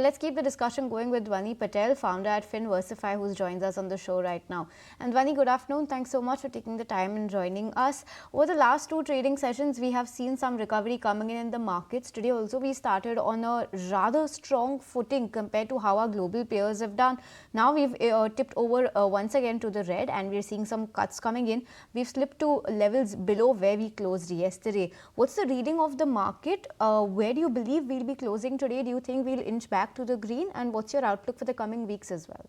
Let's keep the discussion going with Dhwani Patel, founder at FinVersify, who joins us on the show right now. And Dhwani, good afternoon. Thanks so much for taking the time and joining us. Over the last two trading sessions, we have seen some recovery coming in the markets. Today also, we started on a rather strong footing compared to how our global peers have done. Now we've tipped over once again to the red, and we're seeing some cuts coming in. We've slipped to levels below where we closed yesterday. What's the reading of the market? Where do you believe we'll be closing today? Do you think we'll inch back to the green, and what's your outlook for the coming weeks as well?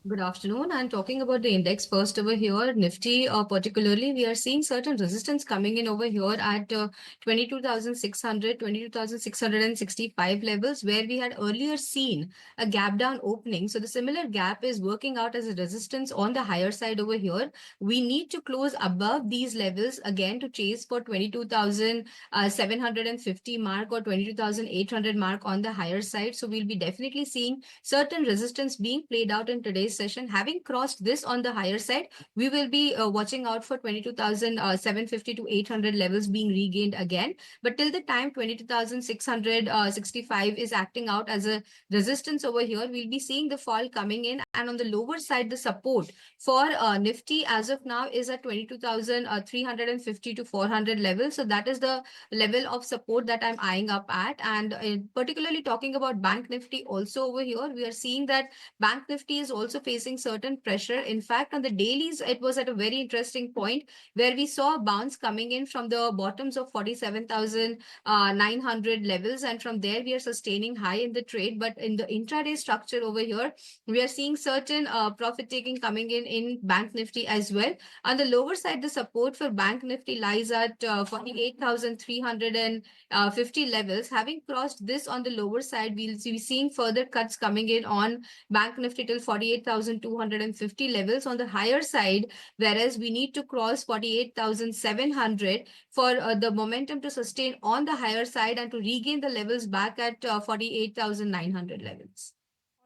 Good afternoon. I'm talking about the index first over here. Nifty, particularly, we are seeing certain resistance coming in over here at 22,600, 22,665 levels, where we had earlier seen a gap down opening. So the similar gap is working out as a resistance on the higher side over here. We need to close above these levels again to chase for 22,750 mark or 22,800 mark on the higher side. So we'll be definitely seeing certain resistance being played out in today's session. Having crossed this on the higher side, we will be watching out for 22,750 to 800 levels being regained again. But till the time 22,665 is acting out as a resistance over here, we'll be seeing the fall coming in. And on the lower side, the support for Nifty as of now is at 22,350 to 400 levels. So that is the level of support that I'm eyeing up at. And particularly talking about Bank Nifty also over here, we are seeing that Bank Nifty is also facing certain pressure. In fact, on the dailies, it was at a very interesting point where we saw a bounce coming in from the bottoms of 47,900 levels. And from there, we are sustaining high in the trade. But in the intraday structure over here, we are seeing certain profit taking coming in Bank Nifty as well. On the lower side, the support for Bank Nifty lies at 48,350 levels. Having crossed this on the lower side, we'll be seeing further cuts coming in on Bank Nifty till 48,250 levels on the higher side, whereas we need to cross 48,700 for the momentum to sustain on the higher side and to regain the levels back at 48,900 levels.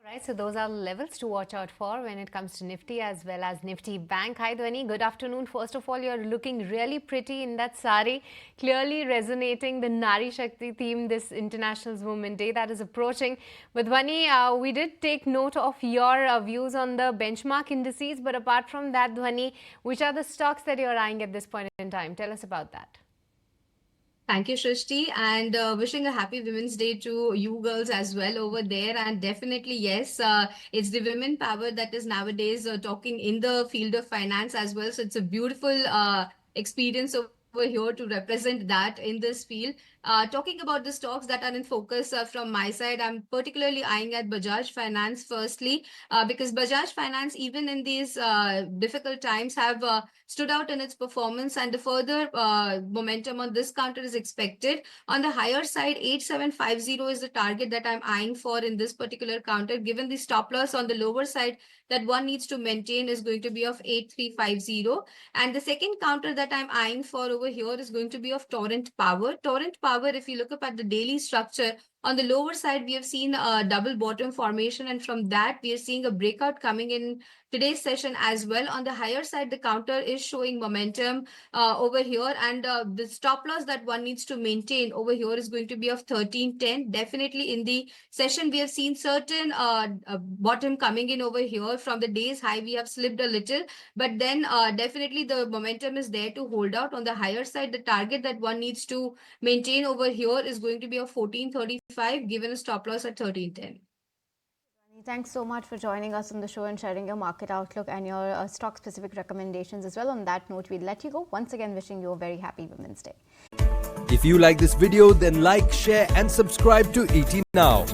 All right, so those are the levels to watch out for when it comes to Nifty as well as Nifty Bank. Hi Dhwani, good afternoon. First of all, you're looking really pretty in that sari, clearly resonating the Nari Shakti theme this International Women's Day that is approaching. But Dhwani, we did take note of your views on the benchmark indices, but apart from that, Dhwani, which are the stocks that you're eyeing at this point in time? Tell us about that. Thank you, Shrishti, and wishing a happy Women's Day to you girls as well over there. And definitely, yes, it's the women power that is nowadays talking in the field of finance as well. So it's a beautiful experience over here to represent that in this field. Talking about the stocks that are in focus from my side, I'm particularly eyeing at Bajaj Finance firstly, because Bajaj Finance, even in these difficult times, have stood out in its performance, and the further momentum on this counter is expected. On the higher side, 8750 is the target that I'm eyeing for in this particular counter, given the stop loss on the lower side that one needs to maintain is going to be of 8350. And the second counter that I'm eyeing for over here is going to be of Torrent Power. Torrent Power, if you look up at the daily structure, on the lower side, we have seen a double bottom formation, and from that, we are seeing a breakout coming in today's session as well. On the higher side, the counter is showing momentum over here, and the stop loss that one needs to maintain over here is going to be of 1310. Definitely in the session, we have seen certain bottom coming in over here. From the day's high, we have slipped a little, but then definitely the momentum is there to hold out. On the higher side, the target that one needs to maintain over here is going to be of 1435, given a stop loss at 1310. Thanks so much for joining us on the show and sharing your market outlook and your stock-specific recommendations as well. On that note, we'll let you go. Once again, wishing you a very happy Women's Day. If you like this video, then like, share and subscribe to ET Now.